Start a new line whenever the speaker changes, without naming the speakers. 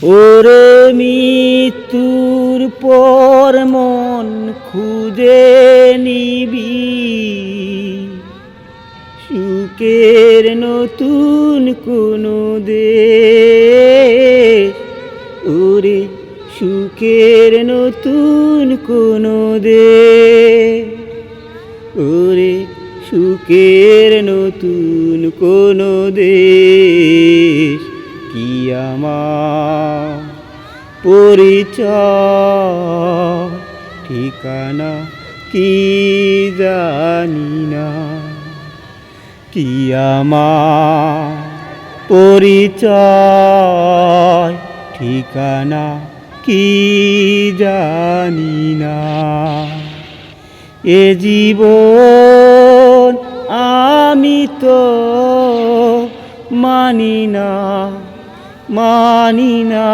ওরে মৃত্যুর পর মন খুঁজে নিবি সুখের নতুন কোনো দেশ। ওরে সুখের নতুন কোনো দেশ। ওরে সুখের নতুন কোনো দেশ। কি আমার পরিচয় ঠিকানা কি জানি না। কি আমার পরিচয় ঠিকানা কি জানি না। এ জীবন আমি তো মানি না, মানি না।